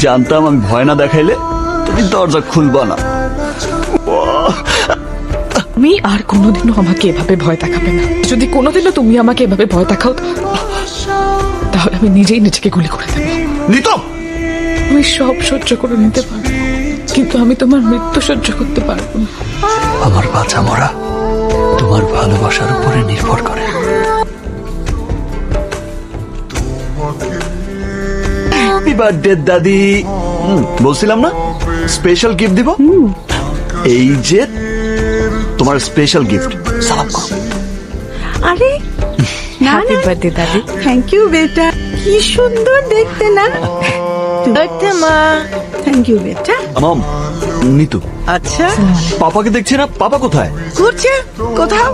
জানতাম আমি ভয় না দেখাইলে তুমি দরজা খুলবা না। তুমি আর কোনোদিনও আমাকে এভাবে ভয় দেখাবে না। যদি কোনোদিনও তুমি আমাকে এভাবে ভয় দেখাও তাহলে আমি নিজেই নিজেকে গুলি করে দেবো। নিতম, আমি সব সহ্য করে নিতে পারবো, কিন্তু আমি তোমার মৃত্যু সহ্য করতে পারবো না। আমার বাঁচা মরা তোমার ভালোবাসার উপরে নির্ভর করে। হ্যাপি বার্থডে দাদি। বলছিলাম না স্পেশাল গিফট দিব। এই যে তোমার স্পেশাল গিফট, সালাম করো। আরে হ্যাপি বার্থডে দাদি। থ্যাংক ইউ বেটা, কি সুন্দর দেখতে না। বার্থডে মা। থ্যাংক ইউ বেটা। মাম, নিতু আচ্ছা পাপাকে দেখছি না, পাপা কোথায়? ঘুরছে কোথাও।